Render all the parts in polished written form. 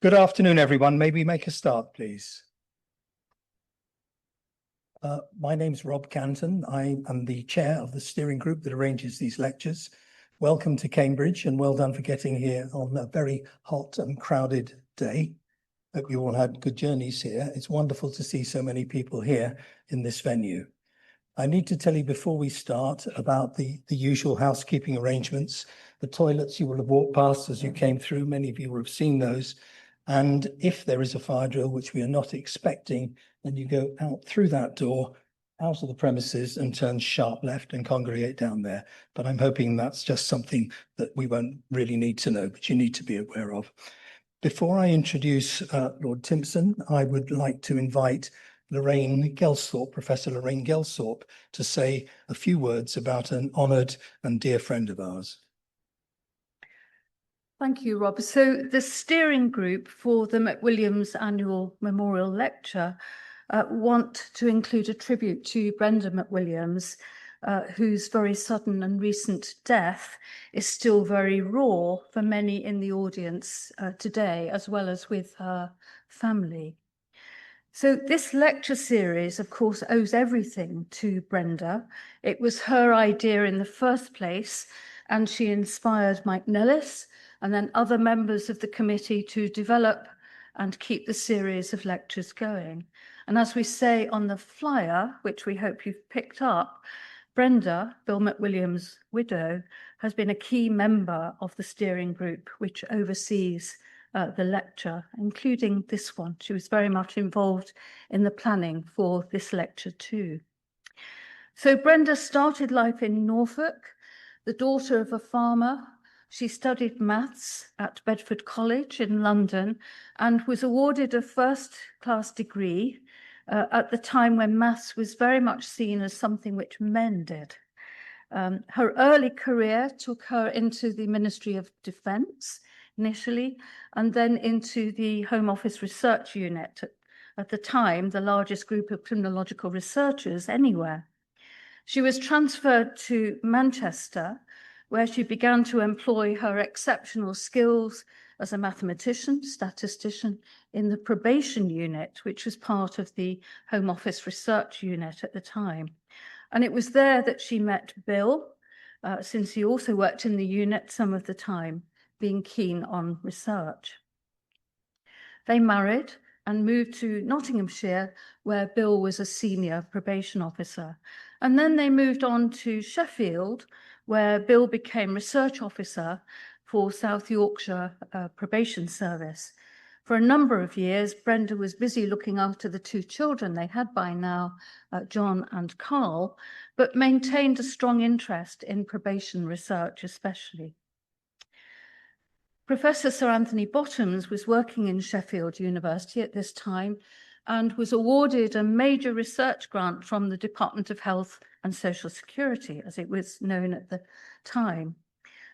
Good afternoon, everyone. May we make a start, please? My name's Rob Canton. I am the chair of the steering group that arranges these lectures. Welcome to Cambridge and well done for getting here on a very hot and crowded day. Hope you all had good journeys here. It's wonderful to see so many people here in this venue. I need to tell you before we start about the usual housekeeping arrangements. The toilets you will have walked past as you came through. Many of you will have seen those. And if there is a fire drill, which we are not expecting, then you go out through that door, out of the premises and turn sharp left and congregate down there. But I'm hoping that's just something that we won't really need to know, but you need to be aware of. Before I introduce Lord Timpson, I would like to invite Lorraine Gelsthorpe, Professor Lorraine Gelsthorpe, to say a few words about an honoured and dear friend of ours. Thank you, Rob. So the steering group for the McWilliams Annual Memorial Lecture want to include a tribute to Brenda McWilliams, whose very sudden and recent death is still very raw for many in the audience today, as well as with her family. So this lecture series, of course, owes everything to Brenda. It was her idea in the first place, and she inspired Mike Nellis and then other members of the committee to develop and keep the series of lectures going. And as we say on the flyer, which we hope you've picked up, Brenda, Bill McWilliams' widow, has been a key member of the steering group, which oversees the lecture, including this one. She was very much involved in the planning for this lecture too. So Brenda started life in Norfolk, the daughter of a farmer. She studied maths at Bedford College in London and was awarded a first-class degree at the time when maths was very much seen as something which men did. Her early career took her into the Ministry of Defence initially, and then into the Home Office Research Unit, at the time the largest group of criminological researchers anywhere. She was transferred to Manchester, where she began to employ her exceptional skills as a mathematician, statistician in the Probation Unit, which was part of the Home Office Research Unit at the time. And it was there that she met Bill, since he also worked in the unit some of the time, being keen on research. They married and moved to Nottinghamshire, where Bill was a senior probation officer. And then they moved on to Sheffield, where Bill became research officer for South Yorkshire Probation Service. For a number of years, Brenda was busy looking after the two children they had by now, John and Carl, but maintained a strong interest in probation research especially. Professor Sir Anthony Bottoms was working in Sheffield University at this time and was awarded a major research grant from the Department of Health and Social Security, as it was known at the time.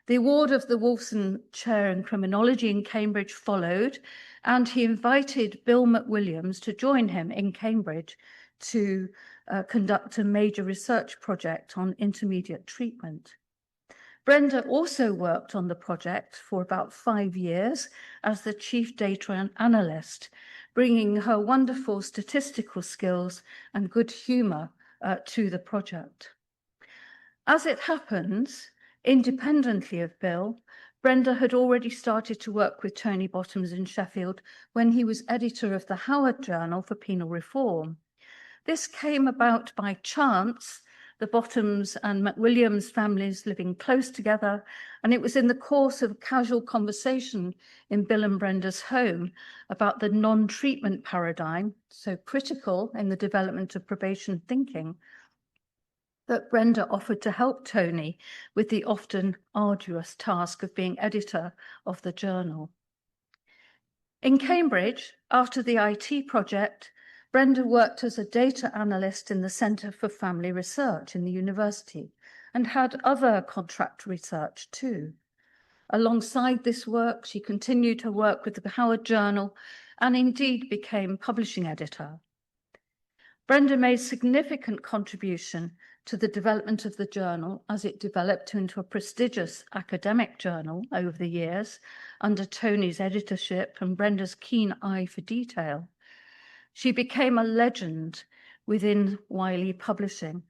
The award of the Wolfson Chair in Criminology in Cambridge followed, and he invited Bill McWilliams to join him in Cambridge to conduct a major research project on intermediate treatment. Brenda also worked on the project for about 5 years as the chief data analyst, bringing her wonderful statistical skills and good humour to the project. As it happens, independently of Bill, Brenda had already started to work with Tony Bottoms in Sheffield when he was editor of the Howard Journal for Penal Reform. This came about by chance, the Bottoms and McWilliams families living close together, and it was in the course of a casual conversation in Bill and Brenda's home about the non-treatment paradigm, so critical in the development of probation thinking, that Brenda offered to help Tony with the often arduous task of being editor of the journal. In Cambridge, after the IT project, Brenda worked as a data analyst in the Centre for Family Research in the university and had other contract research too. Alongside this work, she continued her work with the Howard Journal and indeed became publishing editor. Brenda made significant contribution to the development of the journal as it developed into a prestigious academic journal over the years under Tony's editorship and Brenda's keen eye for detail. She became a legend within Wiley Publishing,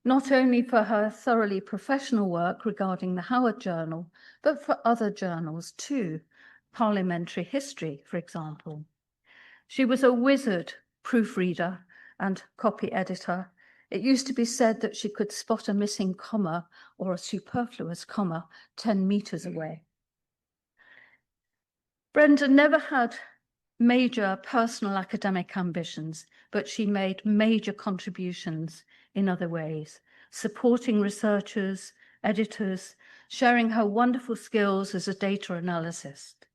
not only for her thoroughly professional work regarding the Howard Journal, but for other journals too, parliamentary history, for example. She was a wizard proofreader and copy editor. It used to be said that she could spot a missing comma or a superfluous comma 10 meters away. Brenda never had major personal academic ambitions, but she made major contributions in other ways, supporting researchers, editors, sharing her wonderful skills as a data analyst.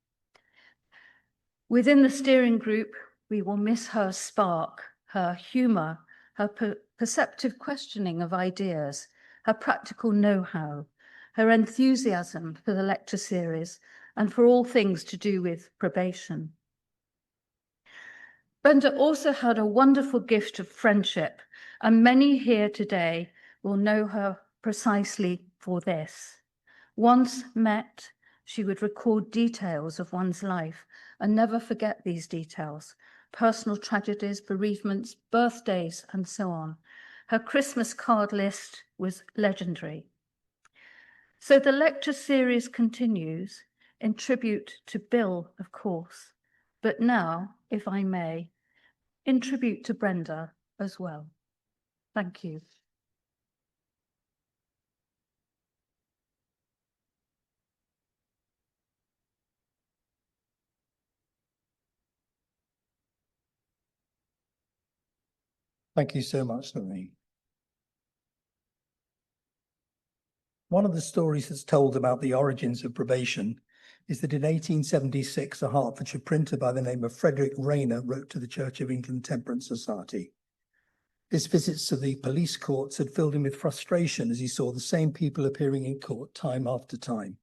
Within the steering group, we will miss her spark, her humor, her perceptive questioning of ideas, her practical know-how, her enthusiasm for the lecture series, and for all things to do with probation. Brenda also had a wonderful gift of friendship, and many here today will know her precisely for this. Once met, she would record details of one's life and never forget these details, personal tragedies, bereavements, birthdays, and so on. Her Christmas card list was legendary. So the lecture series continues in tribute to Bill, of course, but now, if I may, in tribute to Brenda as well. Thank you. Thank you so much, Lorraine. One of the stories that's told about the origins of probation is that in 1876, a Hertfordshire printer by the name of Frederick Rayner wrote to the Church of England Temperance Society. His visits to the police courts had filled him with frustration as he saw the same people appearing in court time after time.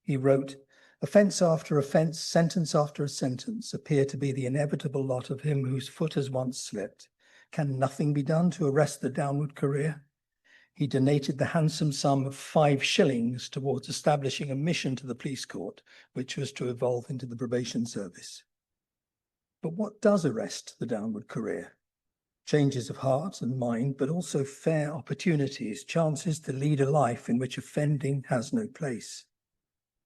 He wrote, "Offence after offence, sentence after sentence, appear to be the inevitable lot of him whose foot has once slipped. Can nothing be done to arrest the downward career?" He donated the handsome sum of 5 shillings towards establishing a mission to the police court, which was to evolve into the probation service. But what does arrest the downward career? Changes of heart and mind, but also fair opportunities, chances to lead a life in which offending has no place.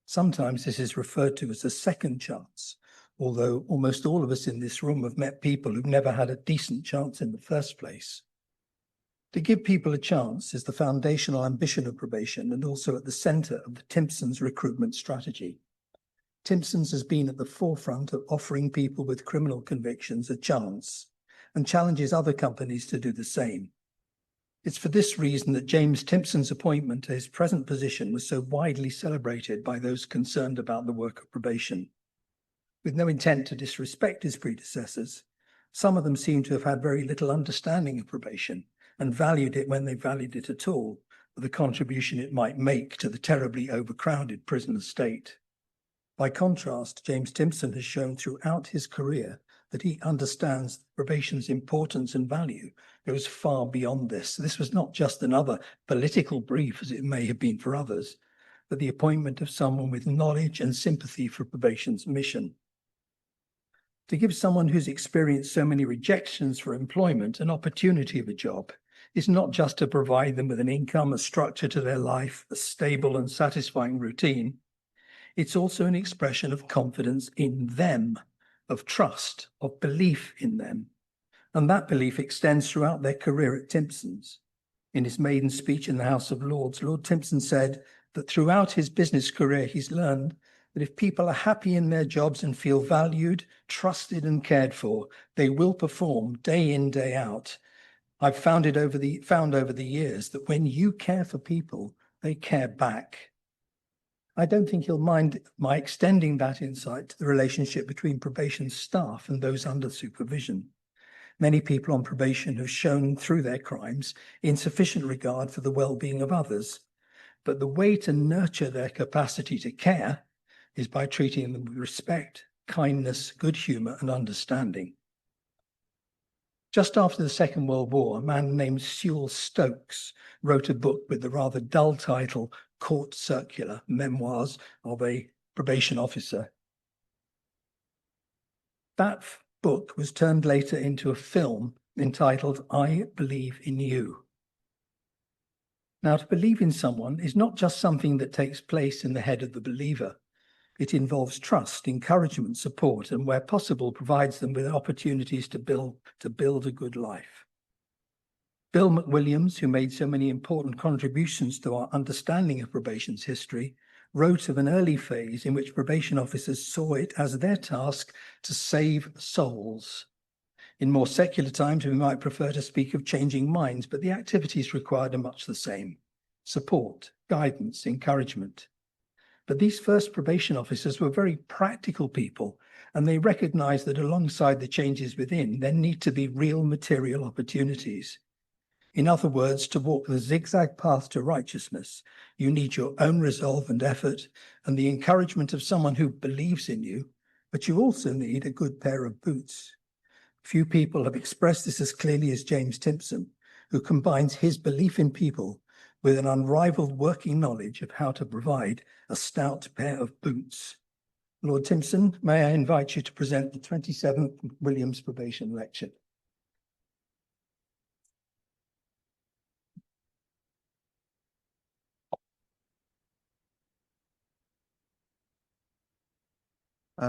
Sometimes this is referred to as a second chance, although almost all of us in this room have met people who've never had a decent chance in the first place. To give people a chance is the foundational ambition of probation and also at the centre of the Timpson's recruitment strategy. Timpson's has been at the forefront of offering people with criminal convictions a chance and challenges other companies to do the same. It's for this reason that James Timpson's appointment to his present position was so widely celebrated by those concerned about the work of probation. With no intent to disrespect his predecessors, some of them seem to have had very little understanding of probation and valued it when they valued it at all, for the contribution it might make to the terribly overcrowded prison estate. By contrast, James Timpson has shown throughout his career that he understands probation's importance and value goes far beyond this. This was not just another political brief, as it may have been for others, but the appointment of someone with knowledge and sympathy for probation's mission. To give someone who's experienced so many rejections for employment an opportunity of a job is not just to provide them with an income, a structure to their life, a stable and satisfying routine. It's also an expression of confidence in them, of trust, of belief in them. And that belief extends throughout their career at Timpson's. In his maiden speech in the House of Lords, Lord Timpson said that throughout his business career, he's learned that if people are happy in their jobs and feel valued, trusted and cared for, they will perform day in, day out. I've found over the years that when you care for people, they care back. I don't think he'll mind my extending that insight to the relationship between probation staff and those under supervision. Many people on probation have shown through their crimes insufficient regard for the well-being of others, but the way to nurture their capacity to care is by treating them with respect, kindness, good humour and understanding. Just after the Second World War, a man named Sewell Stokes wrote a book with the rather dull title Court Circular, Memoirs of a Probation Officer. That book was turned later into a film entitled I Believe in You. Now, to believe in someone is not just something that takes place in the head of the believer. It involves trust, encouragement, support, and where possible, provides them with opportunities to build a good life. Bill McWilliams, who made so many important contributions to our understanding of probation's history, wrote of an early phase in which probation officers saw it as their task to save souls. In more secular times, we might prefer to speak of changing minds, but the activities required are much the same: support, guidance, encouragement. But these first probation officers were very practical people, and they recognized that alongside the changes within, there need to be real material opportunities. In other words, to walk the zigzag path to righteousness, you need your own resolve and effort and the encouragement of someone who believes in you, but you also need a good pair of boots. Few people have expressed this as clearly as James Timpson, who combines his belief in people with an unrivaled working knowledge of how to provide a stout pair of boots. Lord Timpson, may I invite you to present the 27th McWilliams Probation Lecture.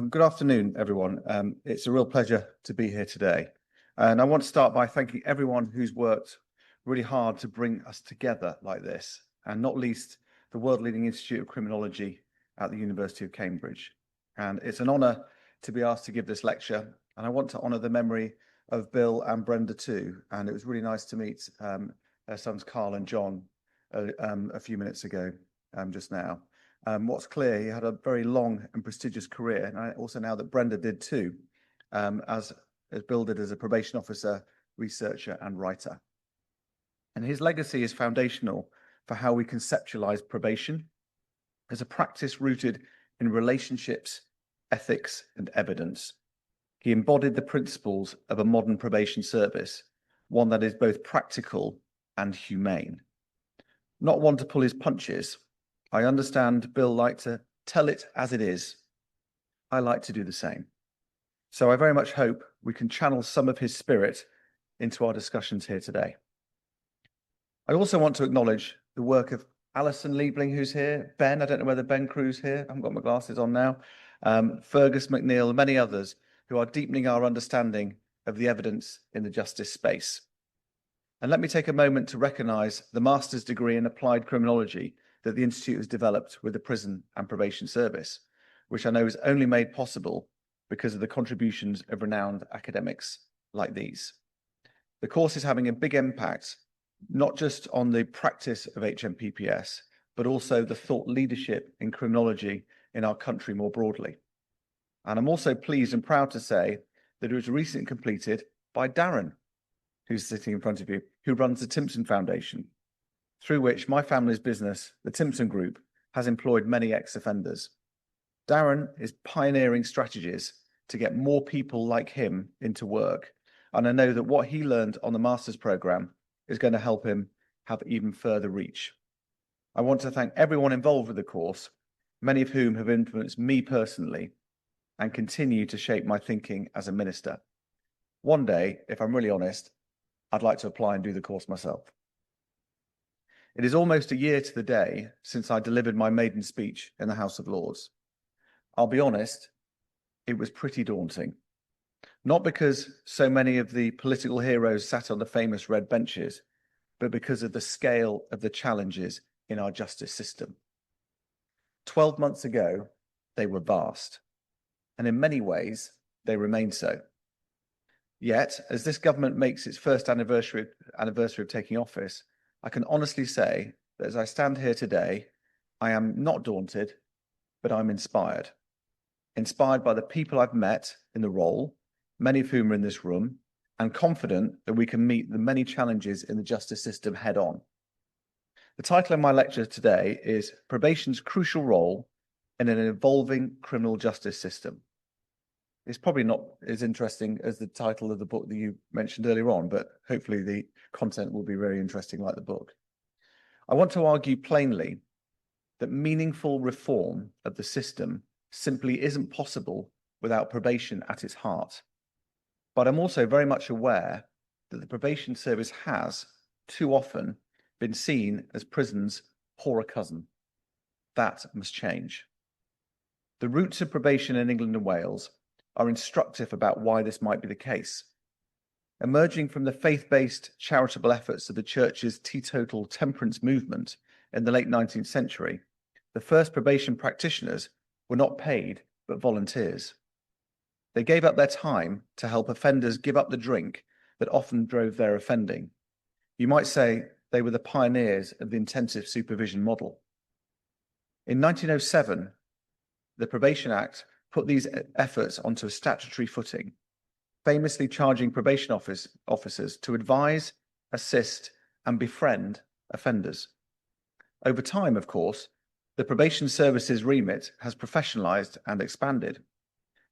Good afternoon, everyone. It's a real pleasure to be here today. And I want to start by thanking everyone who's worked really hard to bring us together like this, and not least the world-leading Institute of Criminology at the University of Cambridge. And it's an honour to be asked to give this lecture, and I want to honour the memory of Bill and Brenda too. And it was really nice to meet their sons Carl and John a few minutes ago, just now. What's clear, he had a very long and prestigious career, and I also know that Brenda did too, as Bill did as a probation officer, researcher and writer. And his legacy is foundational for how we conceptualize probation as a practice rooted in relationships, ethics and evidence. He embodied the principles of a modern probation service, one that is both practical and humane. Not one to pull his punches. I understand Bill liked to tell it as it is. I like to do the same. So I very much hope we can channel some of his spirit into our discussions here today. I also want to acknowledge the work of Alison Liebling, who's here, Ben, I don't know whether Ben Crew's here, I haven't got my glasses on now, Fergus McNeil, and many others who are deepening our understanding of the evidence in the justice space. And let me take a moment to recognise the master's degree in applied criminology that the Institute has developed with the Prison and Probation Service, which I know is only made possible because of the contributions of renowned academics like these. The course is having a big impact, not just on the practice of HMPPS, but also the thought leadership in criminology in our country more broadly. And I'm also pleased and proud to say that it was recently completed by Darren, who's sitting in front of you, who runs the Timpson Foundation, through which my family's business, the Timpson Group, has employed many ex-offenders. Darren is pioneering strategies to get more people like him into work, and I know that what he learned on the master's programme is going to help him have even further reach. I want to thank everyone involved with the course, many of whom have influenced me personally and continue to shape my thinking as a minister. One day, if I'm really honest, I'd like to apply and do the course myself. It is almost a year to the day since I delivered my maiden speech in the House of Lords. I'll be honest, it was pretty daunting. Not because so many of the political heroes sat on the famous red benches, but because of the scale of the challenges in our justice system. 12 months ago, they were vast, and in many ways, they remain so. Yet, as this government makes its first anniversary of taking office, I can honestly say that as I stand here today, I am not daunted, but I'm inspired. Inspired by the people I've met in the role, many of whom are in this room, and confident that we can meet the many challenges in the justice system head on. The title of my lecture today is Probation's Crucial Role in an Evolving Criminal Justice System. It's probably not as interesting as the title of the book that you mentioned earlier on, but hopefully the content will be very interesting like the book. I want to argue plainly that meaningful reform of the system simply isn't possible without probation at its heart. But I'm also very much aware that the probation service has, too often, been seen as prison's poorer cousin. That must change. The roots of probation in England and Wales are instructive about why this might be the case. Emerging from the faith-based charitable efforts of the Church's teetotal temperance movement in the late 19th century, the first probation practitioners were not paid, but volunteers. They gave up their time to help offenders give up the drink that often drove their offending. You might say they were the pioneers of the intensive supervision model. In 1907, the Probation Act put these efforts onto a statutory footing, famously charging probation officers to advise, assist, and befriend offenders. Over time, of course, the probation service's remit has professionalized and expanded.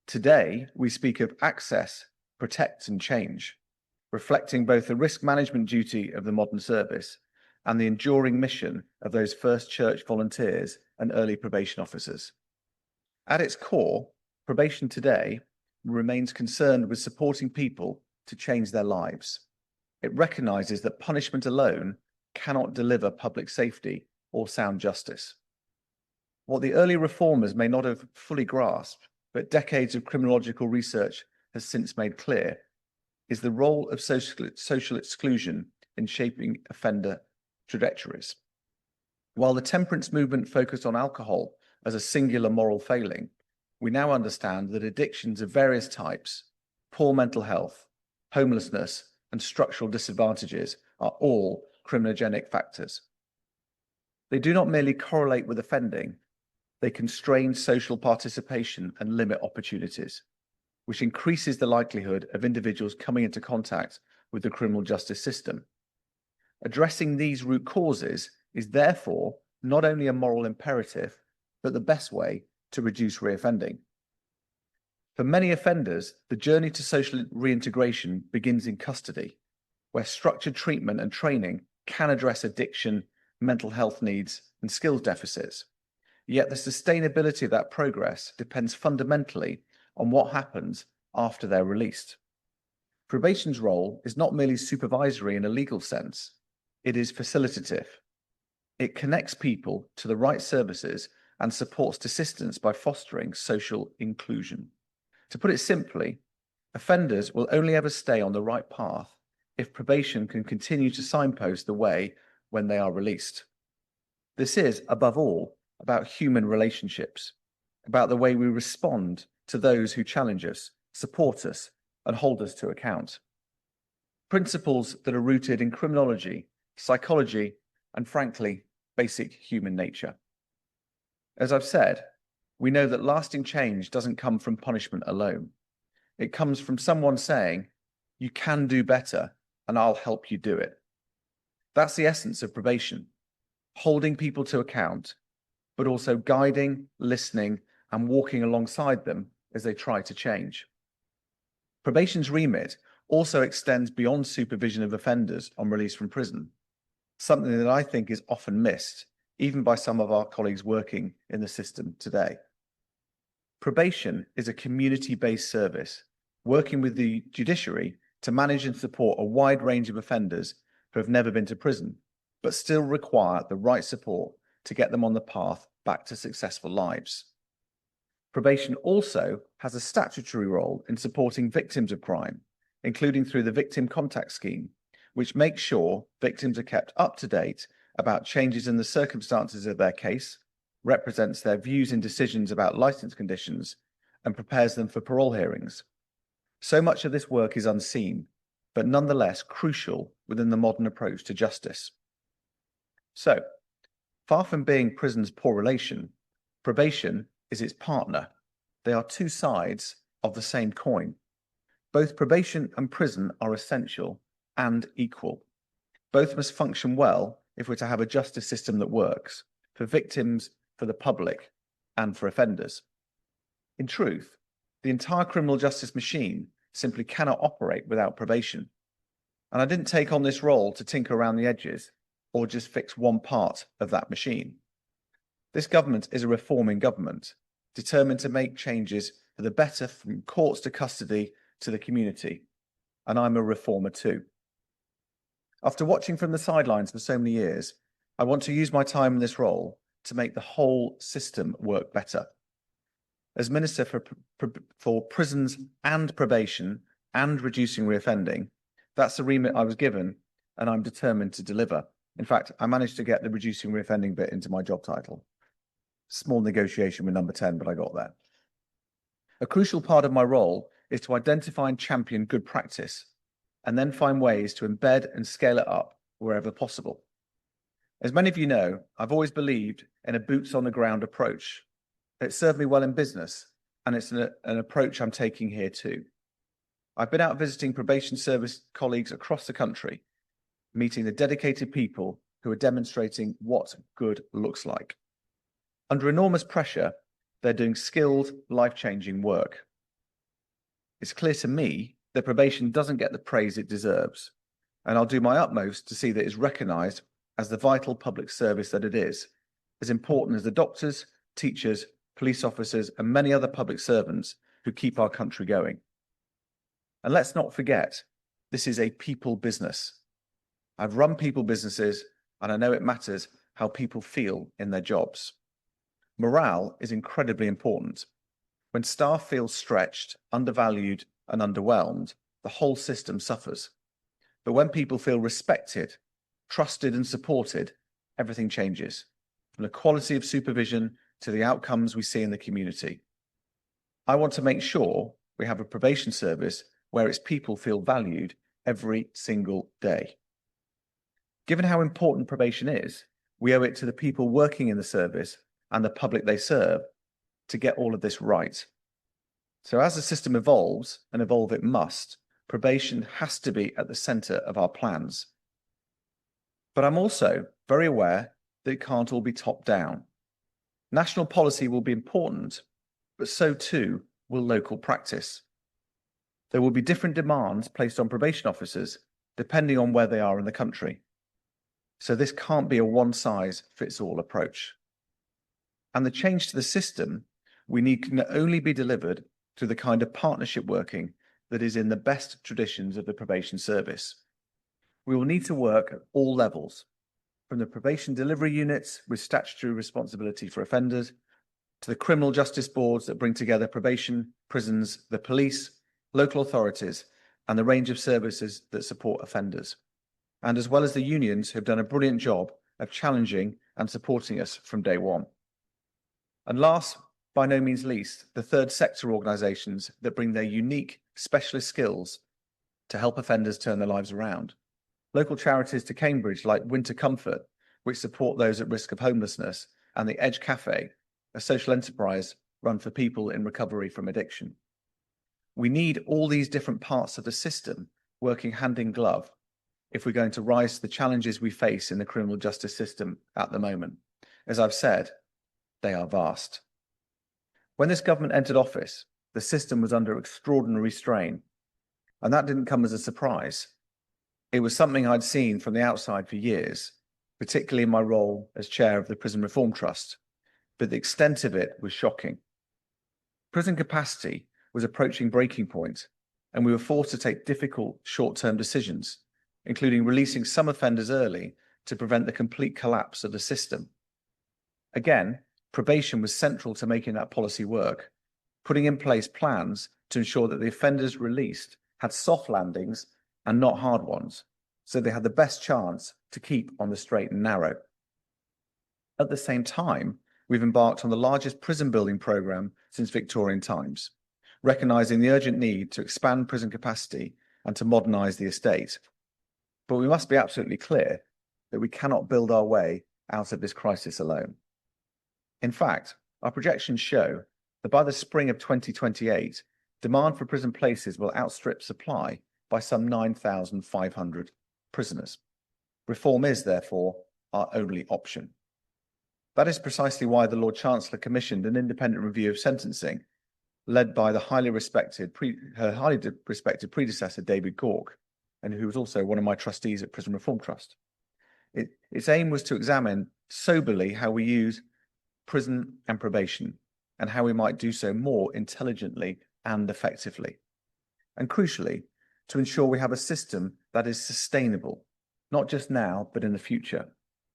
Today, we speak of access, protect, and change, reflecting both the risk management duty of the modern service and the enduring mission of those first church volunteers and early probation officers. At its core, probation today remains concerned with supporting people to change their lives. It recognizes that punishment alone cannot deliver public safety or sound justice. What the early reformers may not have fully grasped, but decades of criminological research has since made clear, is the role of social exclusion in shaping offender trajectories. While the temperance movement focused on alcohol as a singular moral failing, we now understand that addictions of various types, poor mental health, homelessness, and structural disadvantages are all criminogenic factors. They do not merely correlate with offending, they constrain social participation and limit opportunities, which increases the likelihood of individuals coming into contact with the criminal justice system. Addressing these root causes is therefore not only a moral imperative, but the best way to reduce reoffending. For many offenders, the journey to social reintegration begins in custody, where structured treatment and training can address addiction, mental health needs, and skills deficits. Yet the sustainability of that progress depends fundamentally on what happens after they're released. Probation's role is not merely supervisory in a legal sense, it is facilitative. It connects people to the right services and supports assistance by fostering social inclusion. To put it simply, offenders will only ever stay on the right path if probation can continue to signpost the way when they are released. This is, above all, about human relationships, about the way we respond to those who challenge us, support us, and hold us to account. Principles that are rooted in criminology, psychology, and frankly, basic human nature. As I've said, we know that lasting change doesn't come from punishment alone. It comes from someone saying, "You can do better, and I'll help you do it." That's the essence of probation, holding people to account, but also guiding, listening, and walking alongside them as they try to change. Probation's remit also extends beyond supervision of offenders on release from prison, something that I think is often missed, even by some of our colleagues working in the system today. Probation is a community-based service, working with the judiciary to manage and support a wide range of offenders who have never been to prison, but still require the right support to get them on the path back to successful lives. Probation also has a statutory role in supporting victims of crime, including through the Victim Contact Scheme, which makes sure victims are kept up to date about changes in the circumstances of their case, represents their views and decisions about license conditions, and prepares them for parole hearings. So much of this work is unseen, but nonetheless crucial within the modern approach to justice. So, far from being prison's poor relation, probation is its partner. They are two sides of the same coin. Both probation and prison are essential and equal. Both must function well if we're to have a justice system that works, for victims, for the public, and for offenders. In truth, The entire criminal justice machine simply cannot operate without probation. And I didn't take on this role to tinker around the edges or just fix one part of that machine. This government is a reforming government, determined to make changes for the better from courts to custody to the community. And I'm a reformer too. After watching from the sidelines for so many years, I want to use my time in this role to make the whole system work better. As Minister for Prisons and Probation and Reducing Reoffending, that's the remit I was given, and I'm determined to deliver. In fact, I managed to get the Reducing Reoffending bit into my job title. Small negotiation with number 10, but I got there. A crucial part of my role is to identify and champion good practice, and then find ways to embed and scale it up wherever possible. As many of you know, I've always believed in a boots-on-the-ground approach. It served me well in business, and it's an approach I'm taking here too. I've been out visiting probation service colleagues across the country, meeting the dedicated people who are demonstrating what good looks like. Under enormous pressure, they're doing skilled, life-changing work. It's clear to me that probation doesn't get the praise it deserves, and I'll do my utmost to see that it's recognised as the vital public service that it is, as important as the doctors, teachers, police officers, and many other public servants who keep our country going. And let's not forget, this is a people business. I've run people businesses, and I know it matters how people feel in their jobs. Morale is incredibly important. When staff feel stretched, undervalued, and underwhelmed, the whole system suffers. But when people feel respected, trusted, and supported, everything changes, from the quality of supervision to the outcomes we see in the community. I want to make sure we have a probation service where its people feel valued every single day. Given how important probation is, we owe it to the people working in the service and the public they serve to get all of this right. So as the system evolves, and evolve it must, probation has to be at the centre of our plans. But I'm also very aware that it can't all be top down. National policy will be important, but so too will local practice. There will be different demands placed on probation officers depending on where they are in the country. So this can't be a one-size-fits-all approach. And the change to the system we need can only be delivered through the kind of partnership working that is in the best traditions of the probation service. We will need to work at all levels, from the probation delivery units with statutory responsibility for offenders, to the criminal justice boards that bring together probation, prisons, the police, local authorities, and the range of services that support offenders. And as well as the unions who have done a brilliant job of challenging and supporting us from day one. And last, by no means least, the third sector organisations that bring their unique specialist skills to help offenders turn their lives around. Local charities to Cambridge like Winter Comfort, which support those at risk of homelessness, and the Edge Cafe, a social enterprise run for people in recovery from addiction. We need all these different parts of the system working hand in glove if we're going to rise to the challenges we face in the criminal justice system at the moment. As I've said, they are vast. When this government entered office, the system was under extraordinary strain, and that didn't come as a surprise. It was something I'd seen from the outside for years, particularly in my role as chair of the Prison Reform Trust, but the extent of it was shocking. Prison capacity was approaching breaking point, and we were forced to take difficult short-term decisions, including releasing some offenders early to prevent the complete collapse of the system. Again, probation was central to making that policy work, putting in place plans to ensure that the offenders released had soft landings and not hard ones, so they had the best chance to keep on the straight and narrow. At the same time, we've embarked on the largest prison building programme since Victorian times, recognising the urgent need to expand prison capacity and to modernise the estate. But we must be absolutely clear that we cannot build our way out of this crisis alone. In fact, our projections show that by the spring of 2028, demand for prison places will outstrip supply by some 9,500 prisoners. Reform is, therefore, our only option. That is precisely why the Lord Chancellor commissioned an independent review of sentencing, led by the her highly respected predecessor, David Gork, and who was also one of my trustees at Prison Reform Trust. Its aim was to examine soberly how we use prison and probation and how we might do so more intelligently and effectively. And crucially, to ensure we have a system that is sustainable, not just now, but in the future.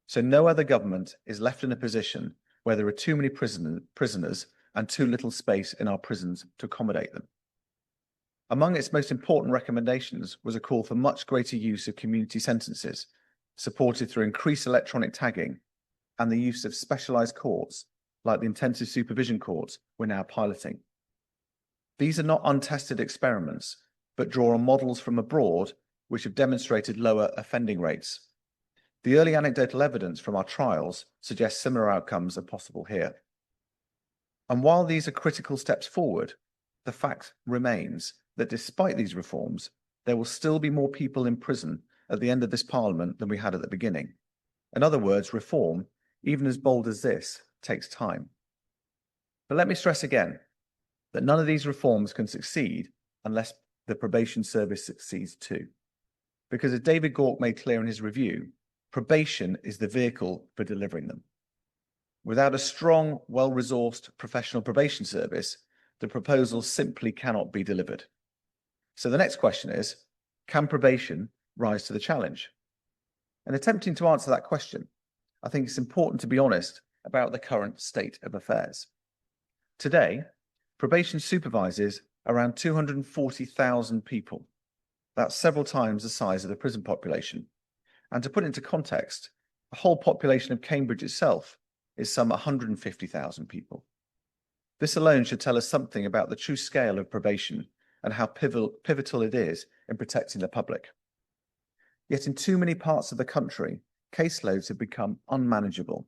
So no other government is left in a position where there are too many prisoners and too little space in our prisons to accommodate them. Among its most important recommendations was a call for much greater use of community sentences, supported through increased electronic tagging and the use of specialised courts, like the intensive supervision courts we're now piloting. These are not untested experiments, but draw on models from abroad which have demonstrated lower offending rates. The early anecdotal evidence from our trials suggests similar outcomes are possible here. And while these are critical steps forward, the fact remains that despite these reforms, there will still be more people in prison at the end of this Parliament than we had at the beginning. In other words, reform, even as bold as this, takes time. But let me stress again that none of these reforms can succeed unless the probation service succeeds too. Because as David Gork made clear in his review, probation is the vehicle for delivering them. Without a strong, well-resourced professional probation service, the proposals simply cannot be delivered. So the next question is, can probation rise to the challenge? And attempting to answer that question, I think it's important to be honest about the current state of affairs. Today, probation supervises around 240,000 people. That's several times the size of the prison population. And to put it into context, the whole population of Cambridge itself is some 150,000 people. This alone should tell us something about the true scale of probation and how pivotal it is in protecting the public. Yet in too many parts of the country, caseloads have become unmanageable.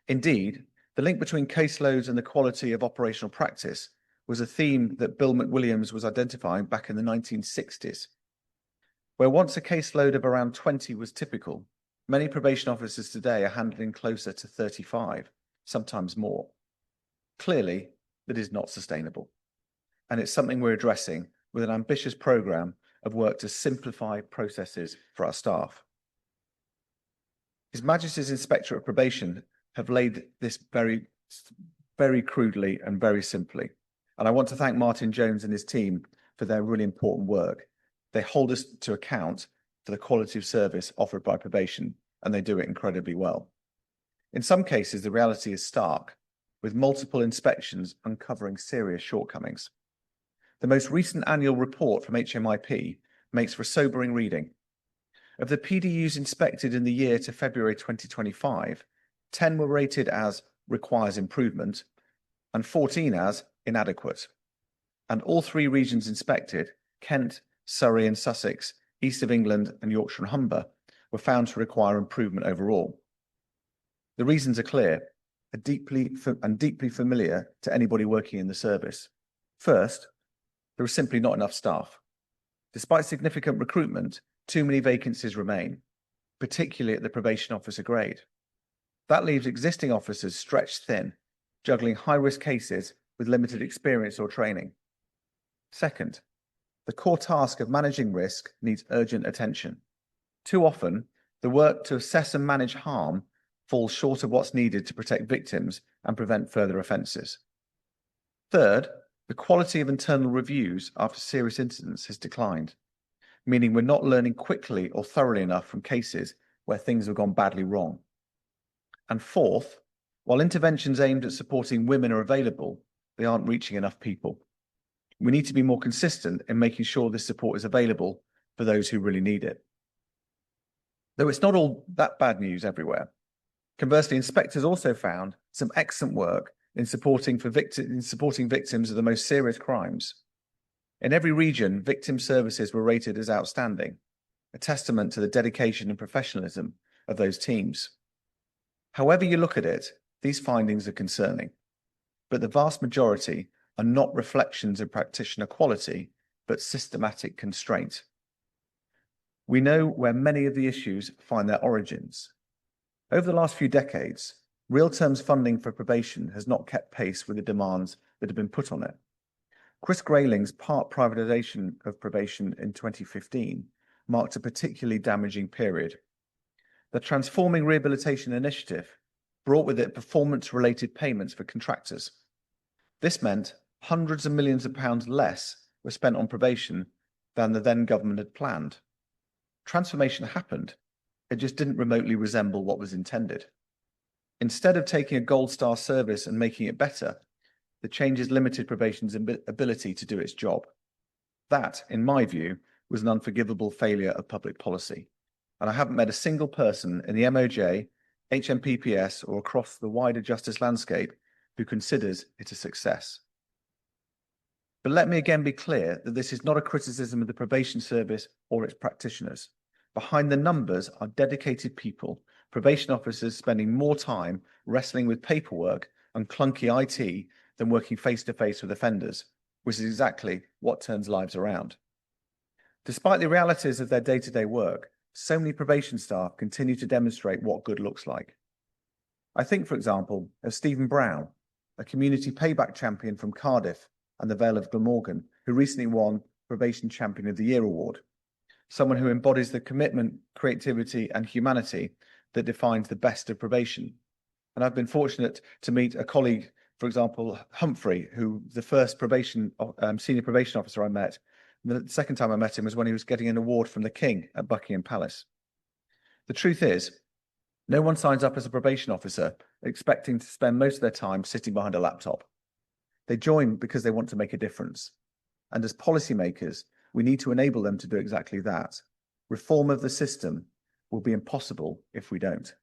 Indeed, the link between caseloads and the quality of operational practice was a theme that Bill McWilliams was identifying back in the 1960s. Where once a caseload of around 20 was typical, many probation officers today are handling closer to 35, sometimes more. Clearly, that is not sustainable. And it's something we're addressing with an ambitious programme of work to simplify processes for our staff. His Majesty's Inspectorate of Probation have laid this very, very crudely and very simply. And I want to thank Martin Jones and his team for their really important work. They hold us to account for the quality of service offered by probation, and they do it incredibly well. In some cases, the reality is stark, with multiple inspections uncovering serious shortcomings. The most recent annual report from HMIP makes for sobering reading. Of the PDUs inspected in the year to February 2025, 10 were rated as requires improvement and 14 as inadequate. And all three regions inspected, Kent, Surrey and Sussex, East of England and Yorkshire and Humber, were found to require improvement overall. The reasons are clear and deeply familiar to anybody working in the service. First, there is simply not enough staff. Despite significant recruitment, too many vacancies remain, particularly at the probation officer grade. That leaves existing officers stretched thin, juggling high-risk cases with limited experience or training. Second, the core task of managing risk needs urgent attention. Too often, the work to assess and manage harm falls short of what's needed to protect victims and prevent further offences. Third, the quality of internal reviews after serious incidents has declined, meaning we're not learning quickly or thoroughly enough from cases where things have gone badly wrong. And fourth, while interventions aimed at supporting women are available, they aren't reaching enough people. We need to be more consistent in making sure this support is available for those who really need it. Though it's not all that bad news everywhere. Conversely, inspectors also found some excellent work in supporting victims of the most serious crimes. In every region, victim services were rated as outstanding, a testament to the dedication and professionalism of those teams. However you look at it, these findings are concerning, but the vast majority are not reflections of practitioner quality, but systematic constraint. We know where many of the issues find their origins. Over the last few decades, real terms funding for probation has not kept pace with the demands that have been put on it. Chris Grayling's part privatisation of probation in 2015 marked a particularly damaging period. The Transforming Rehabilitation Initiative brought with it performance-related payments for contractors. This meant hundreds of millions of pounds less were spent on probation than the then government had planned. Transformation happened, it just didn't remotely resemble what was intended. Instead of taking a gold star service and making it better, the changes limited probation's ability to do its job. That, in my view, was an unforgivable failure of public policy. And I haven't met a single person in the MOJ, HMPPS, or across the wider justice landscape who considers it a success. But let me again be clear that this is not a criticism of the probation service or its practitioners. Behind the numbers are dedicated people, probation officers spending more time wrestling with paperwork and clunky IT than working face-to-face with offenders, which is exactly what turns lives around. Despite the realities of their day-to-day work, so many probation staff continue to demonstrate what good looks like. I think, for example, of Stephen Brown, a community payback champion from Cardiff and the Vale of Glamorgan, who recently won Probation Champion of the Year award. Someone who embodies the commitment, creativity, and humanity that defines the best of probation. And I've been fortunate to meet a colleague, for example, Humphrey, who the first senior probation officer I met. The second time I met him was when he was getting an award from the King at Buckingham Palace. The truth is, no one signs up as a probation officer expecting to spend most of their time sitting behind a laptop. They join because they want to make a difference. And as policymakers, we need to enable them to do exactly that. Reform of the system will be impossible if we don't.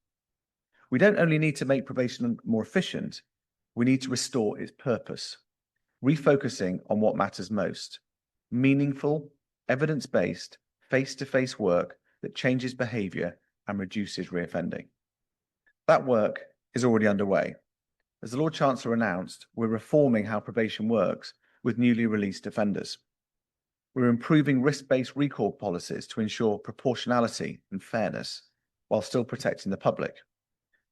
We don't only need to make probation more efficient, we need to restore its purpose, refocusing on what matters most. Meaningful, evidence-based, face-to-face work that changes behaviour and reduces reoffending. That work is already underway. As the Lord Chancellor announced, we're reforming how probation works with newly released offenders. We're improving risk-based recall policies to ensure proportionality and fairness while still protecting the public.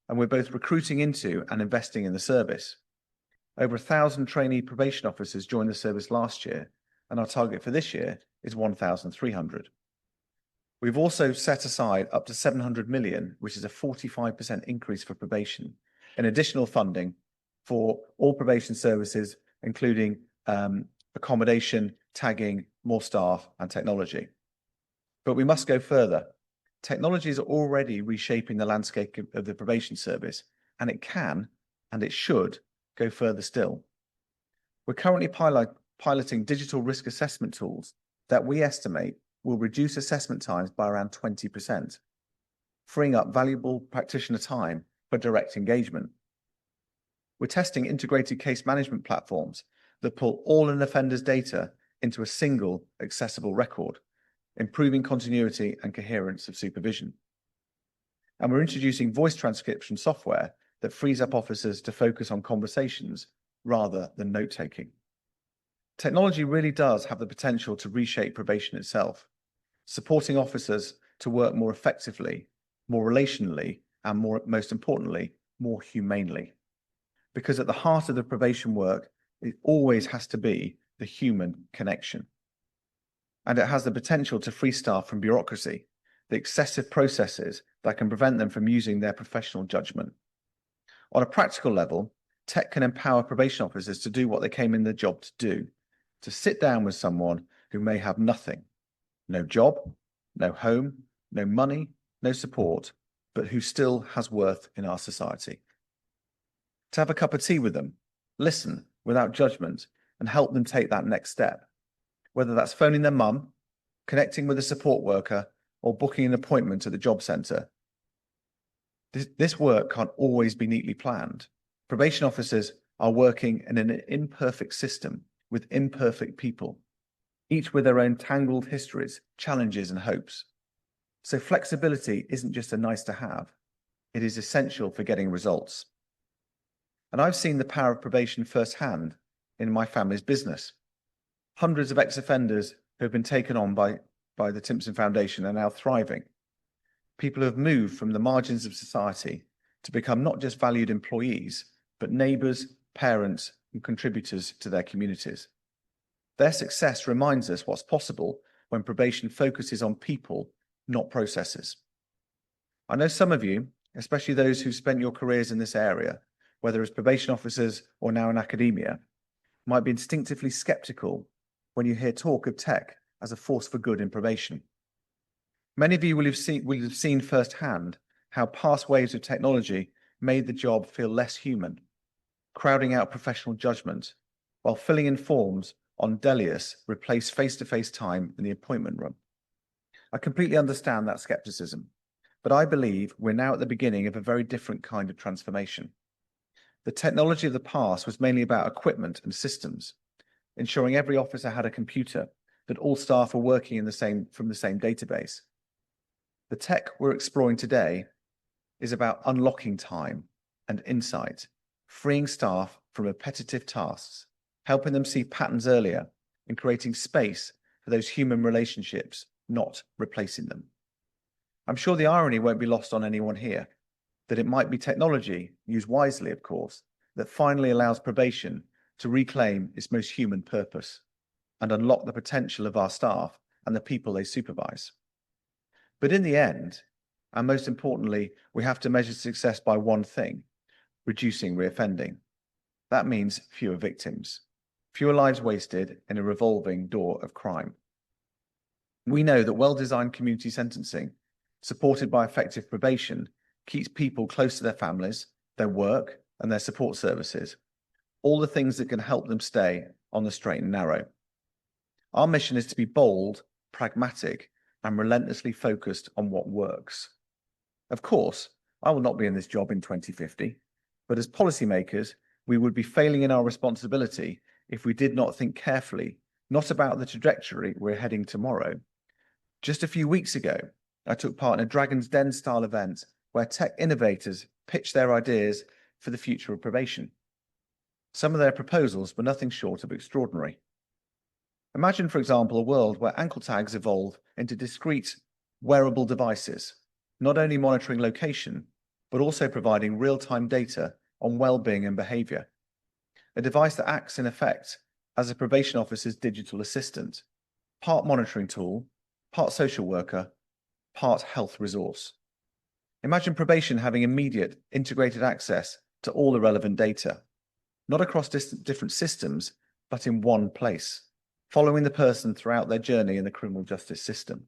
And we're both recruiting into and investing in the service. Over 1,000 trainee probation officers joined the service last year, and our target for this year is 1,300. We've also set aside up to 700 million, which is a 45% increase for probation, in additional funding for all probation services, including accommodation, tagging, more staff, and technology. But we must go further. Technology is already reshaping the landscape of the probation service, and it can, and it should, go further still. We're currently piloting digital risk assessment tools that we estimate will reduce assessment times by around 20%, freeing up valuable practitioner time for direct engagement. We're testing integrated case management platforms that pull all an offender's data into a single accessible record, improving continuity and coherence of supervision. And we're introducing voice transcription software that frees up officers to focus on conversations rather than note-taking. Technology really does have the potential to reshape probation itself, supporting officers to work more effectively, more relationally, and most importantly, more humanely. Because at the heart of the probation work, it always has to be the human connection. And it has the potential to free staff from bureaucracy, the excessive processes that can prevent them from using their professional judgment. On a practical level, tech can empower probation officers to do what they came in the job to do, to sit down with someone who may have nothing, no job, no home, no money, no support, but who still has worth in our society. To have a cup of tea with them, listen without judgment, and help them take that next step, whether that's phoning their mum, connecting with a support worker, or booking an appointment at the job centre. This work can't always be neatly planned. Probation officers are working in an imperfect system with imperfect people, each with their own tangled histories, challenges, and hopes. So flexibility isn't just a nice to have, it is essential for getting results. And I've seen the power of probation firsthand in my family's business. Hundreds of ex-offenders who have been taken on by the Timpson Foundation are now thriving. People who have moved from the margins of society to become not just valued employees, but neighbours, parents, and contributors to their communities. Their success reminds us what's possible when probation focuses on people, not processes. I know some of you, especially those who've spent your careers in this area, whether as probation officers or now in academia, might be instinctively skeptical when you hear talk of tech as a force for good in probation. Many of you will have seen firsthand how past waves of technology made the job feel less human, crowding out professional judgment, while filling in forms on Delius replaced face-to-face time in the appointment room. I completely understand that skepticism, but I believe we're now at the beginning of a very different kind of transformation. The technology of the past was mainly about equipment and systems, ensuring every officer had a computer, that all staff were working from the same database. The tech we're exploring today is about unlocking time and insight, freeing staff from repetitive tasks, helping them see patterns earlier, and creating space for those human relationships, not replacing them. I'm sure the irony won't be lost on anyone here, that it might be technology, used wisely of course, that finally allows probation to reclaim its most human purpose and unlock the potential of our staff and the people they supervise. But in the end, and most importantly, we have to measure success by one thing: reducing reoffending. That means fewer victims, fewer lives wasted in a revolving door of crime. We know that well-designed community sentencing, supported by effective probation, keeps people close to their families, their work, and their support services, all the things that can help them stay on the straight and narrow. Our mission is to be bold, pragmatic, and relentlessly focused on what works. Of course, I will not be in this job in 2050, but as policymakers, we would be failing in our responsibility if we did not think carefully, not about the trajectory we're heading tomorrow. Just a few weeks ago, I took part in a Dragon's Den style event where tech innovators pitched their ideas for the future of probation. Some of their proposals were nothing short of extraordinary. Imagine, for example, a world where ankle tags evolve into discrete, wearable devices, not only monitoring location, but also providing real-time data on well-being and behavior. A device that acts in effect as a probation officer's digital assistant, part monitoring tool, part social worker, part health resource. Imagine probation having immediate, integrated access to all the relevant data, not across different systems, but in one place, following the person throughout their journey in the criminal justice system.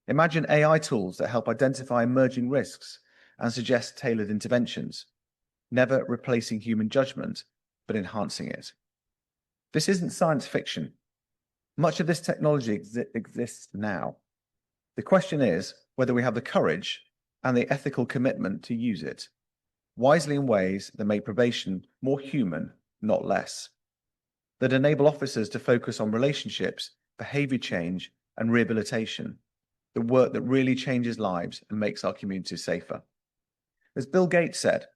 Imagine AI tools that help identify emerging risks and suggest tailored interventions, never replacing human judgment, but enhancing it. This isn't science fiction. Much of this technology exists now. The question is whether we have the courage and the ethical commitment to use it wisely in ways that make probation more human, not less, that enable officers to focus on relationships, behavior change, and rehabilitation, the work that really changes lives and makes our communities safer. As Bill Gates said,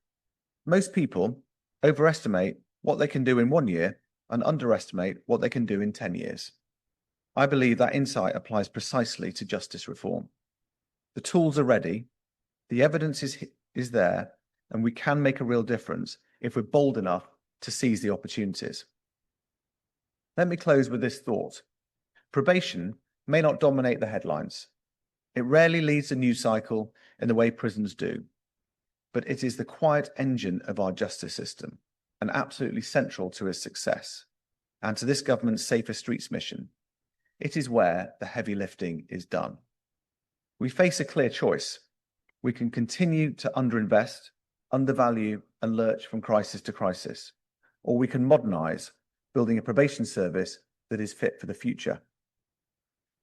most people overestimate what they can do in 1 year and underestimate what they can do in 10 years. I believe that insight applies precisely to justice reform. The tools are ready, the evidence is there, and we can make a real difference if we're bold enough to seize the opportunities. Let me close with this thought. Probation may not dominate the headlines. It rarely leads the news cycle in the way prisons do, but it is the quiet engine of our justice system and absolutely central to its success and to this government's Safer Streets mission. It is where the heavy lifting is done. We face a clear choice. We can continue to underinvest, undervalue, and lurch from crisis to crisis, or we can modernize, building a probation service that is fit for the future.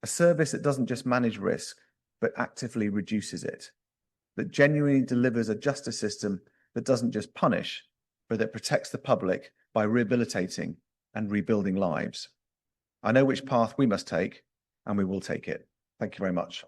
A service that doesn't just manage risk, but actively reduces it, that genuinely delivers a justice system that doesn't just punish, but that protects the public by rehabilitating and rebuilding lives. I know which path we must take, and we will take it. Thank you very much.